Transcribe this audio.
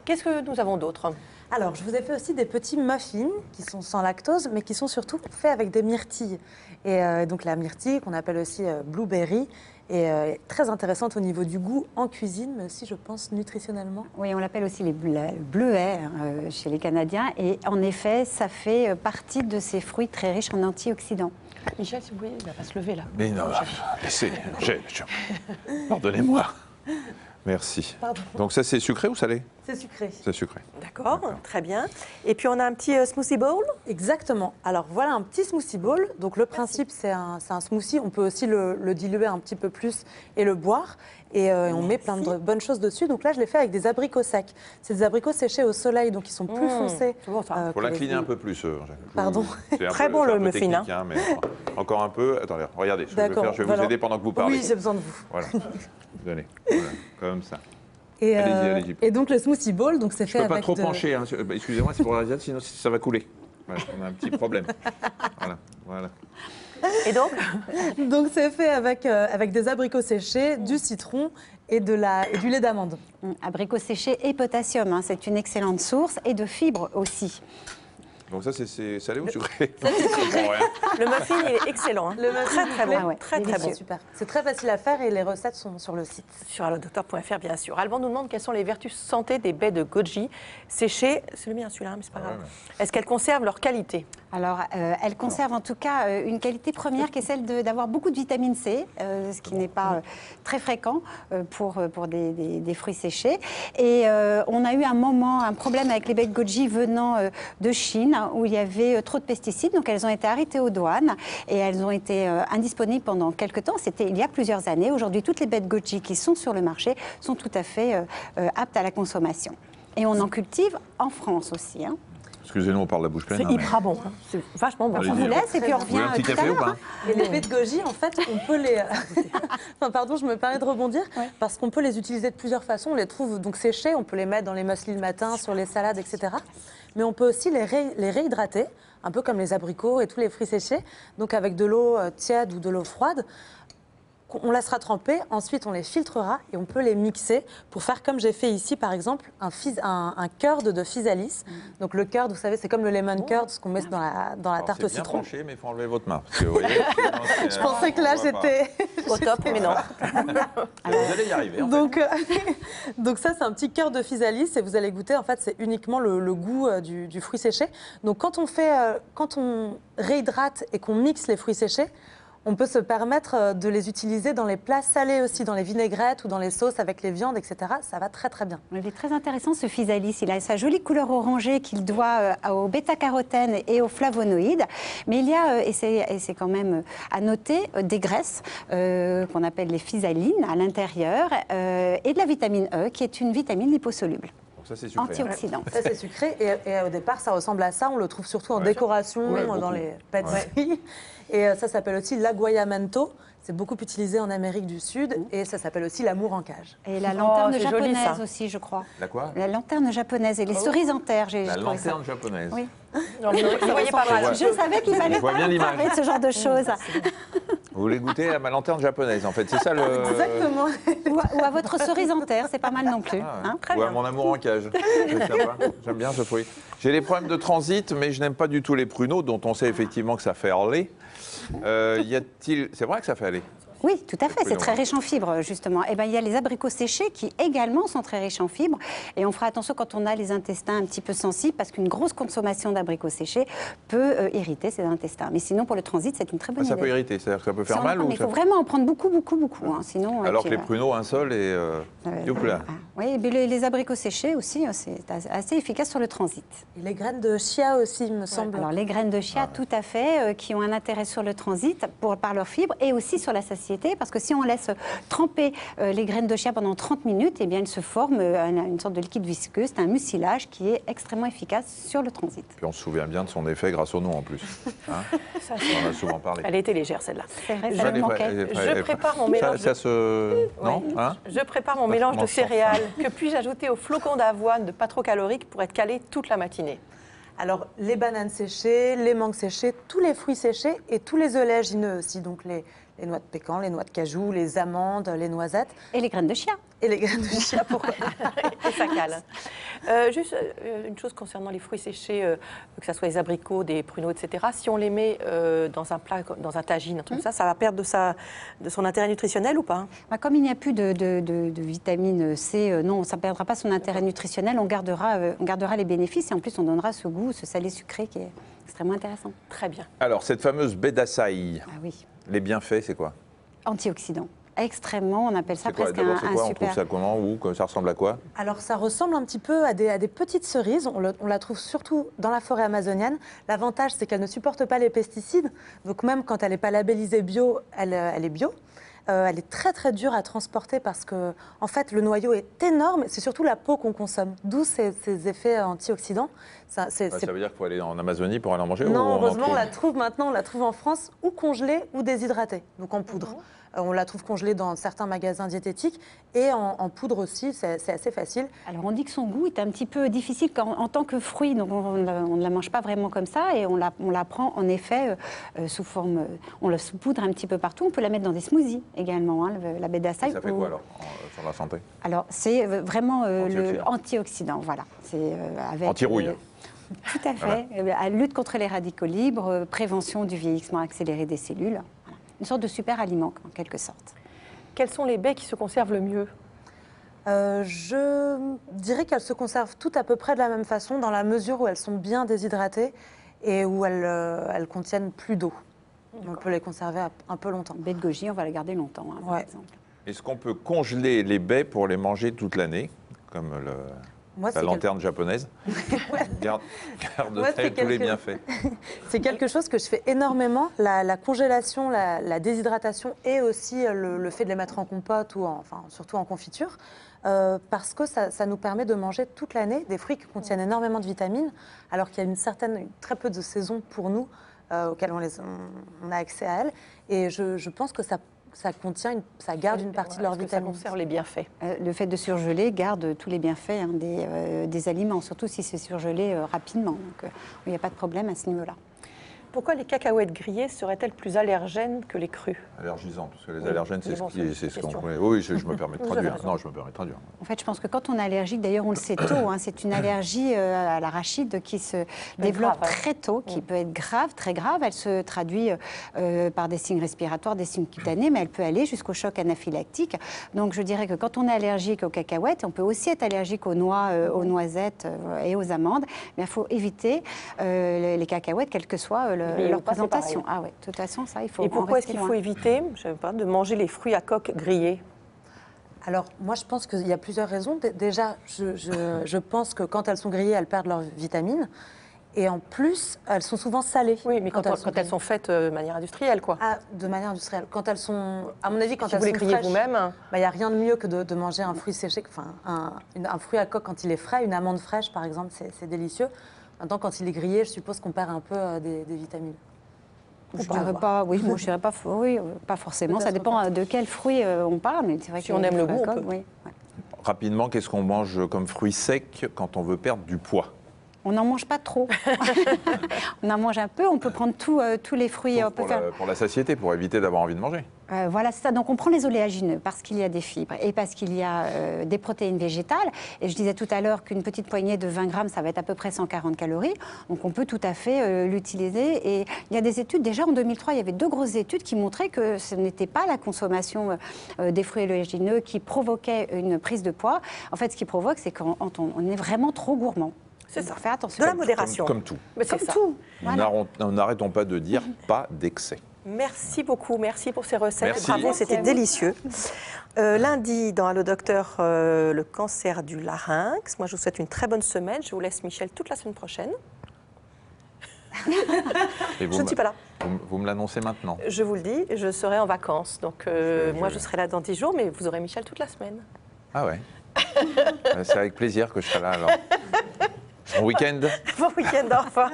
Qu'est-ce que nous avons d'autre? Alors, je vous ai fait aussi des petits muffins qui sont sans lactose, mais qui sont surtout faits avec des myrtilles. Et donc la myrtille, qu'on appelle aussi blueberry, est très intéressante au niveau du goût en cuisine, mais aussi, je pense, nutritionnellement. Oui, on l'appelle aussi les bleuets chez les Canadiens. Et en effet, ça fait partie de ces fruits très riches en antioxydants. Michel, si vous voulez, il ne va pas se lever là. Mais non, laissez. Pardonnez-moi. Merci. Pardon. Donc ça, c'est sucré ou salé? C'est sucré. C'est sucré. D'accord, très bien. Et puis on a un petit smoothie bowl. Exactement. Alors voilà un petit smoothie bowl. Donc le principe, c'est un smoothie. On peut aussi le diluer un petit peu plus et le boire. Et on met plein de bonnes choses dessus. Donc là, je l'ai fait avec des abricots secs. C'est des abricots séchés au soleil, donc ils sont plus foncés. C'est bon, ça. Il faut l'incliner un peu plus. Pardon. Très bon, le muffin, technique, hein, mais encore un peu. Attendez, regardez ce que je vais D'accord, faire. Je vais voilà. vous aider pendant que vous parlez. Oui, j'ai besoin de vous. Voilà. Donnez. Voilà. Comme ça. Et, Allez-y. et donc le smoothie bowl, donc c'est Je fait ne peux pas avec trop pencher. Hein. Excusez-moi, c'est pour la réalisation, sinon ça va couler. Voilà, on a un petit problème. Voilà. Et donc Donc c'est fait avec des abricots séchés, du citron et du lait d'amande. Abricots séchés et potassium, hein, c'est une excellente source, et de fibres aussi. Donc ça, c'est salé ou sucré? le muffin, il est excellent. Hein. Le muffin, très bon. Ah ouais, Très bon. délicieux. Super. C'est très facile à faire et les recettes sont sur le site. Sur allodocteur.fr, bien sûr. Alban nous demande quelles sont les vertus santé des baies de goji séchées. C'est le mien, celui-là, mais c'est pas grave. Est-ce qu'elles conservent leur qualité? Alors, elles conservent en tout cas une qualité première qui est celle d'avoir beaucoup de vitamine C, ce qui n'est pas très fréquent pour des fruits séchés. Et on a eu un problème avec les baies de goji venant de Chine, où il y avait trop de pesticides. Donc, elles ont été arrêtées aux douanes et elles ont été indisponibles pendant quelques temps. C'était il y a plusieurs années. Aujourd'hui, toutes les baies de goji qui sont sur le marché sont tout à fait aptes à la consommation. Et on en cultive en France aussi, hein. Excusez-nous, on parle la bouche pleine. C'est hyper bon. Hein. C'est vachement bon. Allez-y. On vous laisse et puis on Vous voulez revient un petit tout à café ou l'heure. pas? Et les baies de goji, en fait, on peut les... Enfin, pardon, je me permets de rebondir, parce qu'on peut les utiliser de plusieurs façons. On les trouve donc séchés, on peut les mettre dans les muesli le matin, sur les salades, etc. Mais on peut aussi les réhydrater, un peu comme les abricots et tous les fruits séchés, donc avec de l'eau tiède ou de l'eau froide. On laissera tremper, ensuite on les filtrera et on peut les mixer pour faire comme j'ai fait ici par exemple un curd de physalis. Donc le curd, vous savez, c'est comme le lemon curd, ce qu'on met dans la tarte au citron. C'est bien penché, mais il faut enlever votre main. Parce que, vous voyez, Je pensais que là j'étais Au top, mais non. Vous allez y arriver. En fait. donc ça c'est un petit curd de physalis et vous allez goûter, en fait c'est uniquement le goût du fruit séché. Donc quand on réhydrate et qu'on mixe les fruits séchés, on peut se permettre de les utiliser dans les plats salés aussi, dans les vinaigrettes ou dans les sauces avec les viandes, etc. Ça va très très bien. Il est très intéressant ce physalis. Il a sa jolie couleur orangée qu'il doit au bêta-carotène et aux flavonoïdes. Mais il y a, et c'est quand même à noter, des graisses qu'on appelle les physalines à l'intérieur et de la vitamine E qui est une vitamine liposoluble. Ça, c'est sucré. Antioxydant. Ça c'est sucré et au départ ça ressemble à ça. On le trouve surtout en décoration, dans les pâtisseries. Et ça s'appelle aussi l'aguayamento. C'est beaucoup utilisé en Amérique du Sud et ça s'appelle aussi l'amour en cage. Et la lanterne c'est joli, japonaise ça. aussi, je crois. La quoi? La lanterne japonaise et les cerises en terre. La lanterne japonaise. Oui. Non, vous ne voyez pas mal. Je savais qu'il fallait Je vois bien pas l'image. parler de ce genre de choses. Vous voulez goûter à ma lanterne japonaise, en fait, c'est ça le... Exactement. Ou à votre cerise en terre, c'est pas mal non plus. Ah, Hein. Ou à mon amour en cage. C'est sympa. J'aime bien ce fruit. J'ai des problèmes de transit, mais je n'aime pas du tout les pruneaux, dont on sait effectivement que ça fait aller. C'est vrai que ça fait aller? Oui, tout à fait. C'est pruneaux, très hein. riche en fibres, justement. Et ben, il y a les abricots séchés qui également sont très riches en fibres. Et on fera attention quand on a les intestins un petit peu sensibles, parce qu'une grosse consommation d'abricots séchés peut irriter ces intestins. Mais sinon, pour le transit, c'est une très bonne idée. Ça peut irriter, c'est-à-dire que ça peut faire Si on mal en prend, ou mais il ça... faut vraiment en prendre beaucoup, hein, sinon, Alors puis, que les pruneaux, un seul et... Youpla. Oui, et puis les abricots séchés aussi, c'est assez efficace sur le transit. Et les graines de chia aussi, il me semble. Alors les graines de chia, tout à fait, qui ont un intérêt sur le transit par leurs fibres et aussi sur la satiété, parce que si on laisse tremper les graines de chia pendant 30 minutes, eh bien, il se forme une sorte de liquide visqueux. C'est un mucilage qui est extrêmement efficace sur le transit. Puis on se souvient bien de son effet grâce au nom en plus. Hein, Ça, on en a souvent parlé. Elle était légère, celle-là. C'est vrai, Je ça me manquait. Je prépare mon mélange. Ça se... Non, Oui. hein? Je prépare mon mélange de céréales. Que puis-je ajouter aux flocons d'avoine de pas trop caloriques pour être calé toute la matinée? Alors, les bananes séchées, les mangues séchées, tous les fruits séchés et tous les oléagineux aussi. Donc, les noix de pécan, les noix de cajou, les amandes, les noisettes. Et les graines de chia. Et les graines de chia, pourquoi Et ça cale. Juste une chose concernant les fruits séchés, que ce soit les abricots, des pruneaux, etc. Si on les met dans un plat, dans un tagine, un truc comme ça va perdre de son intérêt nutritionnel ou pas? Bah, comme il n'y a plus de vitamine C, non, ça ne perdra pas son intérêt nutritionnel. On gardera les bénéfices et en plus on donnera ce goût, ce salé sucré qui est extrêmement intéressant. Très bien. Alors, cette fameuse baie d'açaï, Ah oui, les bienfaits, c'est quoi? antioxydant. Extrêmement, on appelle ça C'est quoi? presque D'abord, c'est un quoi? On super. trouve ça comment? Où? Ça ressemble à quoi? Alors ça ressemble un petit peu à des petites cerises. On la trouve surtout dans la forêt amazonienne. L'avantage, c'est qu'elle ne supporte pas les pesticides. Donc même quand elle n'est pas labellisée bio, elle est bio. Elle est très très dure à transporter parce que en fait le noyau est énorme. C'est surtout la peau qu'on consomme, d'où ces effets antioxydants. Ça veut dire qu'il faut aller en Amazonie pour aller en manger? ou Non, on en heureusement on trouve la trouve maintenant, on la trouve en France ou congelée ou déshydratée, donc en poudre. On la trouve congelée dans certains magasins diététiques et en poudre aussi, c'est assez facile. Alors on dit que son goût est un petit peu difficile en tant que fruit, donc on ne la mange pas vraiment comme ça et on la prend en effet sous forme, on la saupoudre un petit peu partout. On peut la mettre dans des smoothies également, hein, la baie d'açaï. Ça fait quoi alors sur la santé? Alors c'est vraiment Antioxydant. l'antioxydant, voilà. C'est avec Anti-rouille. tout à fait. À lutte contre les radicaux libres, prévention du vieillissement accéléré des cellules. Voilà. Une sorte de super aliment en quelque sorte. Quelles sont les baies qui se conservent le mieux? Je dirais qu'elles se conservent toutes à peu près de la même façon dans la mesure où elles sont bien déshydratées et où elles contiennent plus d'eau. On peut les conserver un peu longtemps. Baie de goji, on va la garder longtemps, hein, par Ouais. exemple. Est-ce qu'on peut congeler les baies pour les manger toute l'année, comme Moi, la c'est lanterne japonaise? Garde Moi, c'est tous les quelque- bienfaits. C'est quelque chose que je fais énormément, la congélation, la déshydratation et aussi le fait de les mettre en compote ou surtout en confiture, parce que ça nous permet de manger toute l'année des fruits qui contiennent énormément de vitamines, alors qu'il y a très peu de saisons pour nous auxquelles on a accès à elles. Et je pense que ça garde une partie de leurs Est-ce que ça vitamines. conserve les bienfaits? Le fait de surgeler garde tous les bienfaits des aliments, surtout si c'est surgelé rapidement. Donc il n'y a pas de problème à ce niveau-là. Pourquoi les cacahuètes grillées seraient-elles plus allergènes que les crues? Allergisant, parce que les Oui, allergènes, mais c'est bon, ce qu'on... c'est une question. Oui, je me permets de Vous avez traduire. raison. Non, je me permets de traduire. En fait, je pense que quand on est allergique, d'ailleurs on le sait tôt, hein, c'est une allergie à l'arachide qui se développe grave, hein. très tôt, qui peut être grave, très grave. Elle se traduit par des signes respiratoires, des signes cutanés, mais elle peut aller jusqu'au choc anaphylactique. Donc je dirais que quand on est allergique aux cacahuètes, on peut aussi être allergique aux noix, aux noisettes et aux amandes, mais il faut éviter les cacahuètes, quelle que soit Grillées leur ou pas, c'est présentation. pareil. Ah ouais, de toute façon, ça, il faut Et en pourquoi est-ce rester qu'il loin. faut éviter, je sais pas, de manger les fruits à coque grillés? Alors, moi, je pense qu'il y a plusieurs raisons. Déjà, je pense que quand elles sont grillées, elles perdent leurs vitamines. Et en plus, elles sont souvent salées. Oui, mais quand elles grillées. sont faites de manière industrielle, quoi. Ah, de manière industrielle. Quand elles sont, à mon avis, quand Si elles vous les sont grillez fraîches, vous-même, il n'y a rien de mieux que de manger un fruit séché, un fruit à coque quand il est frais, une amande fraîche, par exemple, c'est délicieux. Maintenant, quand il est grillé, je suppose qu'on perd un peu des vitamines. Je dirais pas, oui, moi je dirais pas, oui, pas forcément. Ça Peut-être dépend de quel fruit on parle, mais c'est vrai Si que on aime les le fruits à goût, on coque, peut. oui, ouais. Rapidement, qu'est-ce qu'on mange comme fruits secs quand on veut perdre du poids? On n'en mange pas trop. On en mange un peu. On peut prendre tous les fruits. Sauf On peut faire. pour la satiété, pour éviter d'avoir envie de manger. Voilà, c'est ça. Donc on prend les oléagineux parce qu'il y a des fibres et parce qu'il y a des protéines végétales. Et je disais tout à l'heure qu'une petite poignée de 20 grammes, ça va être à peu près 140 calories. Donc on peut tout à fait l'utiliser. Et il y a des études, déjà en 2003, il y avait 2 grosses études qui montraient que ce n'était pas la consommation des fruits oléagineux qui provoquait une prise de poids. En fait, ce qui provoque, c'est quand on est vraiment trop gourmand. C'est Donc, ça. faut faire attention. De la modération. Comme tout. Mais c'est Comme ça. tout. Voilà. N'arrêtons pas de dire pas d'excès. Merci beaucoup, merci pour ces recettes. Merci. Bravo, Merci c'était à vous. délicieux. Lundi, dans Allo Docteur, le cancer du larynx. Moi, je vous souhaite une très bonne semaine. Je vous laisse, Michel, toute la semaine prochaine. Et vous Je ne suis pas là. Vous me l'annoncez maintenant. Je vous le dis, je serai en vacances. Donc, moi, je serai là dans 10 jours, mais vous aurez Michel toute la semaine. Ah ouais. C'est avec plaisir que je serai là alors. Bon week-end. Bon week-end, au revoir.